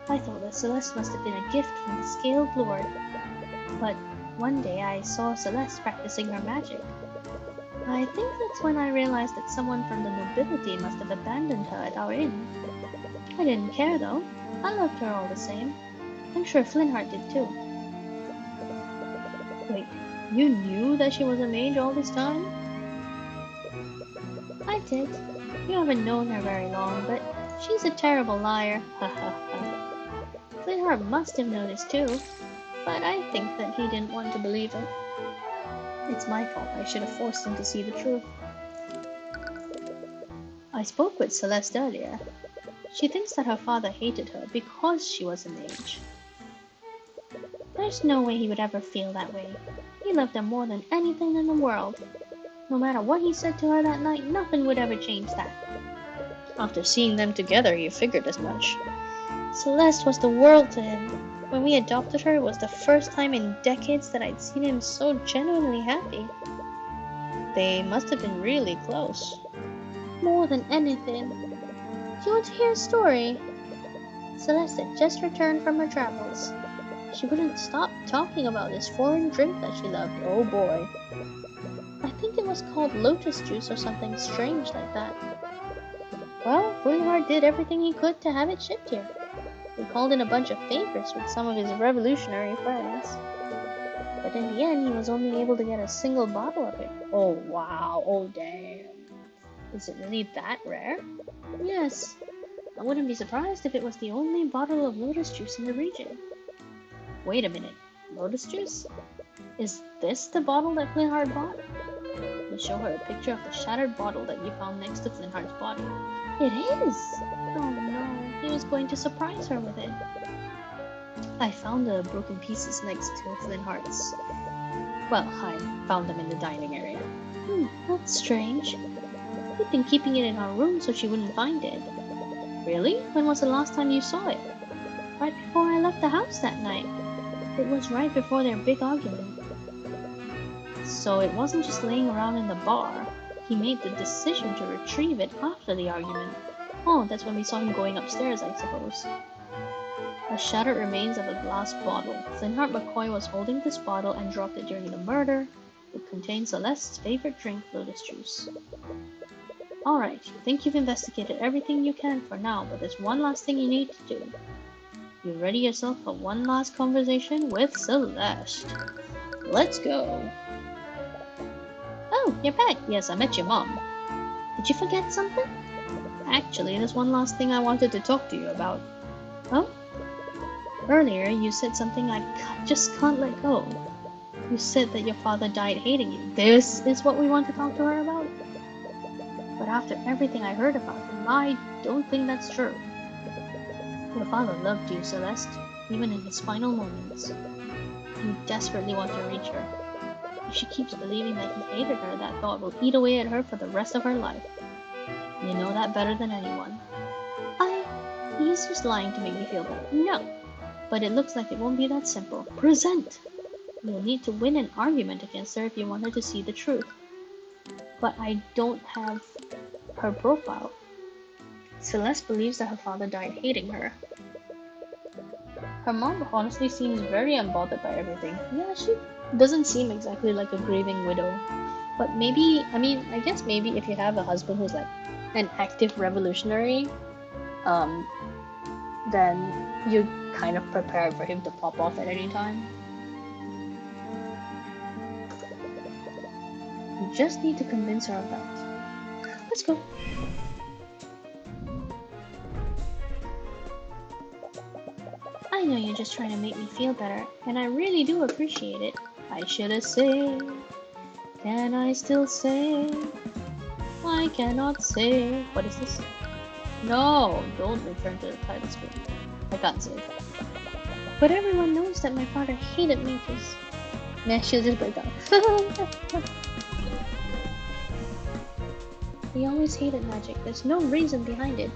I thought that Celeste must have been a gift from the Scaled Lord. But one day I saw Celeste practicing her magic. I think that's when I realized that someone from the nobility must have abandoned her at our inn. I didn't care though. I loved her all the same. I'm sure Flintheart did too. Wait, you knew that she was a mage all this time? I did. You haven't known her very long, but she's a terrible liar. Ha ha ha. Flintheart must have noticed too, but I think that he didn't want to believe it. It's my fault. I should have forced him to see the truth. I spoke with Celeste earlier. She thinks that her father hated her because she was a mage. There's no way he would ever feel that way. He loved her more than anything in the world. No matter what he said to her that night, nothing would ever change that. After seeing them together, you figured as much. Celeste was the world to him. When we adopted her, it was the first time in decades that I'd seen him so genuinely happy. They must have been really close. More than anything. Do you want to hear a story? Celeste had just returned from her travels. She wouldn't stop talking about this foreign drink that she loved. Oh boy. I think it was called lotus juice or something strange like that. Well, Flintheart did everything he could to have it shipped here. He called in a bunch of favors with some of his revolutionary friends. But in the end, he was only able to get a single bottle of it. Oh wow, oh damn. Is it really that rare? Yes. I wouldn't be surprised if it was the only bottle of lotus juice in the region. Wait a minute, lotus juice? Is this the bottle that Flintheart bought? You show her a picture of the shattered bottle that you found next to Flintheart's body. It is! Oh no, he was going to surprise her with it. I found the broken pieces next to Flintheart's. Well, I found them in the dining area. That's strange. We've been keeping it in our room so she wouldn't find it. Really? When was the last time you saw it? Right before I left the house that night. It was right before their big argument. So it wasn't just laying around in the bar. He made the decision to retrieve it after the argument. Oh, that's when we saw him going upstairs, I suppose. The shattered remains of a glass bottle. Flintheart McCoy was holding this bottle and dropped it during the murder. It contains Celeste's favorite drink, lotus juice. Alright, you think you've investigated everything you can for now, but there's one last thing you need to do. You ready yourself for one last conversation with Celeste. Let's go. Oh, you're back. Yes, I met your mom. Did you forget something? Actually, there's one last thing I wanted to talk to you about. Oh? Earlier, you said something I just can't let go. You said that your father died hating you. This is what we want to talk to her about? But after everything I heard about him, I don't think that's true. Your father loved you, Celeste, even in his final moments. You desperately want to reach her. If she keeps believing that he hated her, that thought will eat away at her for the rest of her life. You know that better than anyone. He's just lying to make me feel better. No, but it looks like it won't be that simple. Present! You'll need to win an argument against her if you want her to see the truth. But I don't have her profile. Celeste believes that her father died hating her. Her mom honestly seems very unbothered by everything. Yeah, she doesn't seem exactly like a grieving widow. But maybe, I guess maybe if you have a husband who's like an active revolutionary, then you're kind of prepared for him to pop off at any time. You just need to convince her of that. Let's go. I know you're just trying to make me feel better, and I really do appreciate it. I should have said, can I still say? I cannot say. What is this? No, don't return to the title screen. I can't say that. But everyone knows that my father hated mages. Nah, she'll just break up. He always hated magic. There's no reason behind it.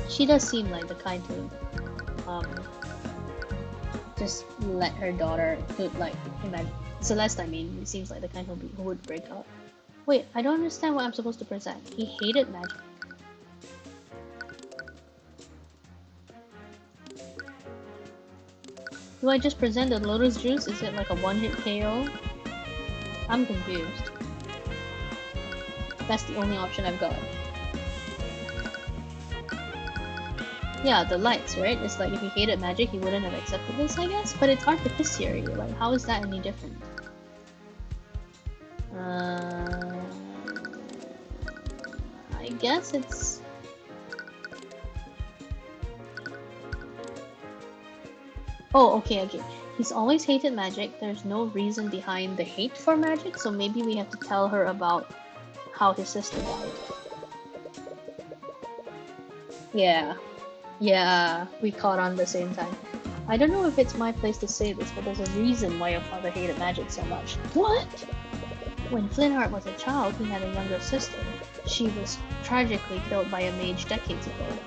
She does seem like the kind to just let her daughter Celeste, seems like the kind who would break up. Wait, I don't understand what I'm supposed to present. He hated magic. Do I just present the lotus juice? Is it like a one-hit KO? I'm confused. That's the only option I've got. Yeah, the lights, right? It's like if he hated magic, he wouldn't have accepted this, I guess. But it's artificial. Like, how is that any different? I guess it's... Oh, okay, okay. He's always hated magic. There's no reason behind the hate for magic, so maybe we have to tell her about how his sister died. Yeah. Yeah, we caught on the same time. I don't know if it's my place to say this, but there's a reason why your father hated magic so much. What? When Flintheart was a child, he had a younger sister. She was tragically killed by a mage decades ago.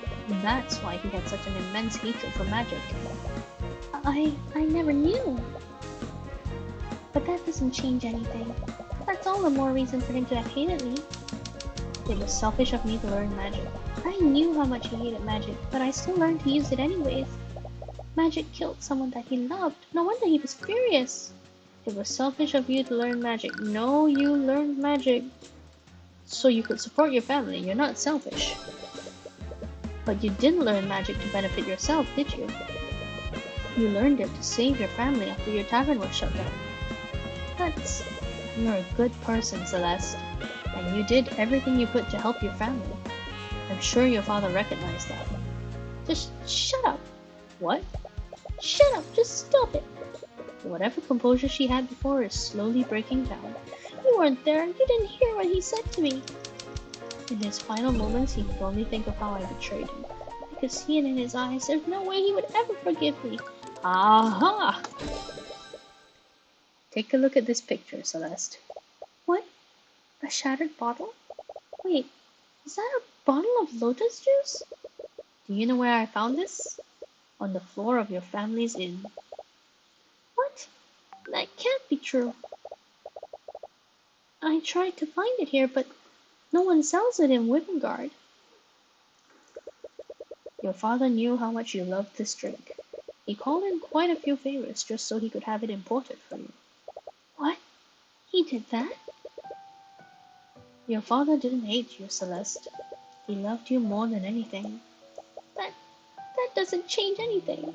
That's why he had such an immense hatred for magic. I never knew. But that doesn't change anything. That's all the more reason for him to have hated me. It was selfish of me to learn magic. I knew how much he hated magic, but I still learned to use it anyways. Magic killed someone that he loved. No wonder he was furious. It was selfish of you to learn magic. No, you learned magic so you could support your family. You're not selfish. But you didn't learn magic to benefit yourself, did you? You learned it to save your family after your tavern was shut down. You're a good person, Celeste. And you did everything you could to help your family. I'm sure your father recognized that. Just shut up. What? Shut up, just stop it. Whatever composure she had before is slowly breaking down. You weren't there, you didn't hear what he said to me. In his final moments, he could only think of how I betrayed him. I could see it in his eyes. There's no way he would ever forgive me. Aha! Take a look at this picture, Celeste. What? A shattered bottle? Wait, is that a bottle of lotus juice? Do you know where I found this? On the floor of your family's inn. What? That can't be true. I tried to find it here, but no one sells it in Wivengard. Your father knew how much you loved this drink. He called in quite a few favors just so he could have it imported for you. What? He did that? Your father didn't hate you, Celeste. He loved you more than anything. That doesn't change anything.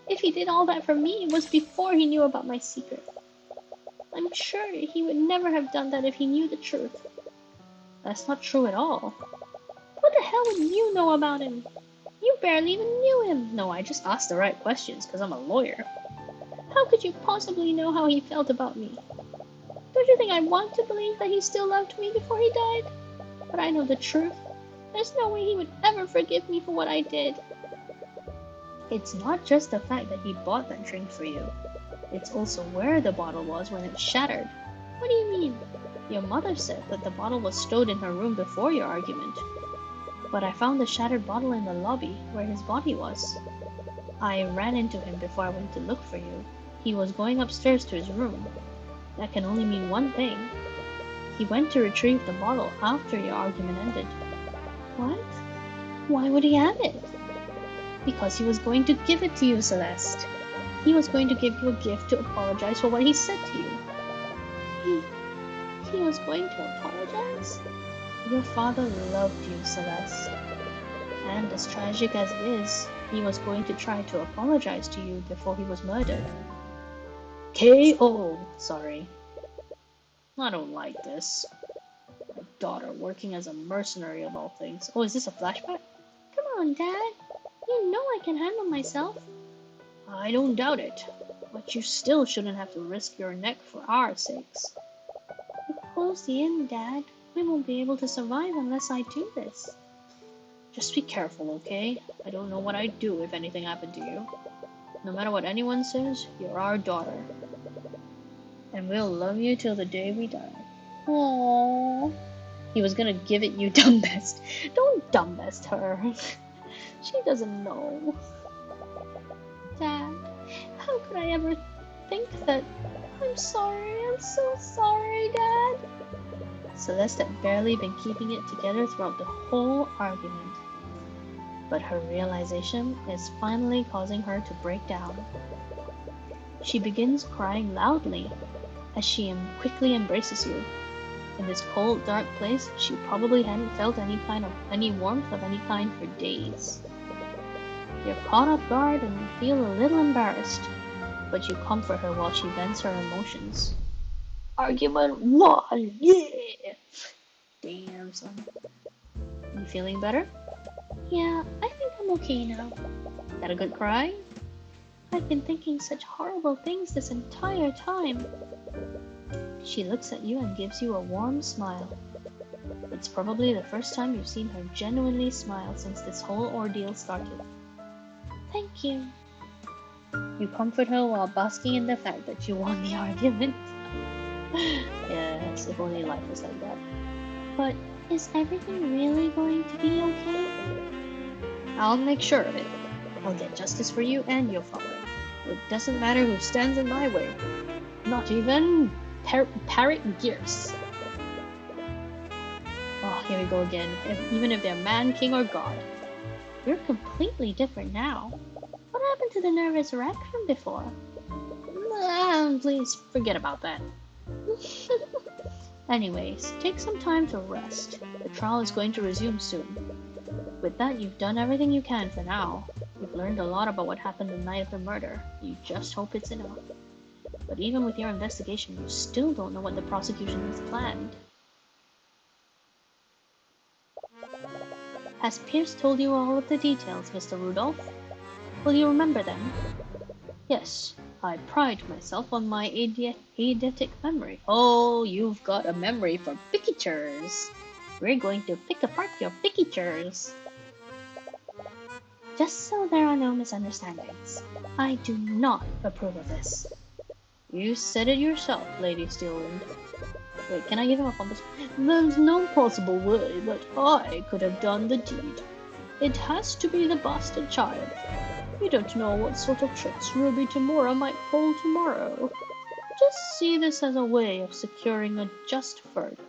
If he did all that for me, it was before he knew about my secret. I'm sure he would never have done that if he knew the truth. That's not true at all. What the hell would you know about him? You barely even knew him. No, I just asked the right questions because I'm a lawyer. How could you possibly know how he felt about me? Don't you think I want to believe that he still loved me before he died? But I know the truth. There's no way he would ever forgive me for what I did. It's not just the fact that he bought that drink for you. It's also where the bottle was when it shattered. What do you mean? Your mother said that the bottle was stowed in her room before your argument. But I found the shattered bottle in the lobby, where his body was. I ran into him before I went to look for you. He was going upstairs to his room. That can only mean one thing. He went to retrieve the bottle after your argument ended. What? Why would he have it? Because he was going to give it to you, Celeste. He was going to give you a gift to apologize for what he said to you. He was going to apologize? Your father loved you, Celeste. And as tragic as it is, he was going to try to apologize to you before he was murdered. K.O. Sorry. I don't like this. My daughter working as a mercenary of all things. Oh, is this a flashback? Come on, Dad. You know I can handle myself. I don't doubt it. But you still shouldn't have to risk your neck for our sakes. We'll close the inn, Dad. We won't be able to survive unless I do this. Just be careful, okay? I don't know what I'd do if anything happened to you. No matter what anyone says, you're our daughter. And we'll love you till the day we die. Aww. He was gonna give it you dumbbest. Don't dumbbest her. She doesn't know. Dad, how could I ever think that? I'm sorry, I'm so sorry, Dad. Celeste had barely been keeping it together throughout the whole argument. But her realization is finally causing her to break down. She begins crying loudly as she quickly embraces you. In this cold, dark place, she probably hadn't felt any warmth of any kind for days. You're caught off guard and feel a little embarrassed, but you comfort her while she vents her emotions. Argument 1, yeah! Damn, son. You feeling better? Yeah, I think I'm okay now. Had a good cry? I've been thinking such horrible things this entire time. She looks at you and gives you a warm smile. It's probably the first time you've seen her genuinely smile since this whole ordeal started. Thank you. You comfort her while basking in the fact that you won the argument. Yes, if only life was like that. But is everything really going to be okay? I'll make sure of it. I'll get justice for you and your father. It doesn't matter who stands in my way. Not even Parrot Gears. Oh, here we go again. Even if they're man, king, or god. You're completely different now. What happened to the nervous wreck from before? Please forget about that. Anyways, take some time to rest. The trial is going to resume soon. With that, you've done everything you can for now. You've learned a lot about what happened the night of the murder. You just hope it's enough. But even with your investigation, you still don't know what the prosecution has planned. Has Pierce told you all of the details, Mr. Rudolph? Will you remember them? Yes, I pride myself on my eidetic memory. Oh, you've got a memory for pictures. We're going to pick apart your pictures. Just so there are no misunderstandings, I do not approve of this. You said it yourself, Lady Steelwind. Wait, can I give him a fumble? There's no possible way that I could have done the deed. It has to be the bastard child. You don't know what sort of tricks Ruby Tamura might pull tomorrow. Just see this as a way of securing a just verdict.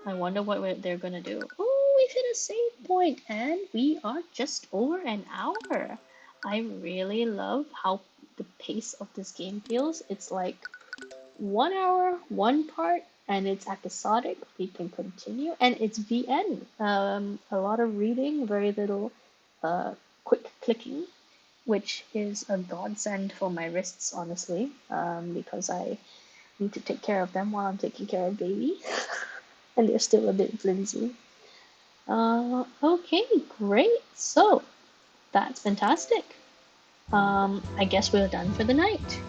I wonder what they're gonna do. Oh, we've hit a save point, and we are just over an hour. I really love how the pace of this game feels. It's like 1 hour, one part, and it's episodic. We can continue, and it's VN. A lot of reading, very little quick clicking, which is a godsend for my wrists, honestly, because I need to take care of them while I'm taking care of baby, and they're still a bit flimsy. Okay, great. So that's fantastic. I guess we're done for the night.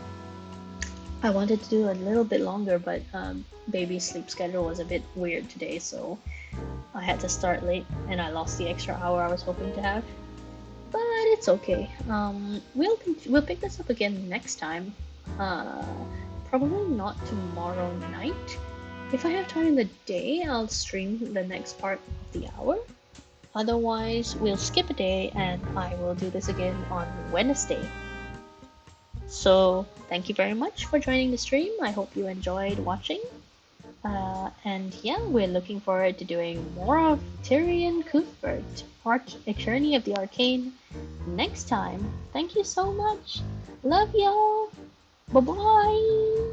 I wanted to do a little bit longer, but baby's sleep schedule was a bit weird today, so I had to start late, and I lost the extra hour I was hoping to have. But it's okay. We'll pick this up again next time. Probably not tomorrow night. If I have time in the day, I'll stream the next part of the hour. Otherwise, we'll skip a day, and I will do this again on Wednesday. So, thank you very much for joining the stream. I hope you enjoyed watching. And yeah, we're looking forward to doing more of Tyrion Cuthbert, Attorney of the Arcane, next time. Thank you so much. Love y'all. Bye-bye.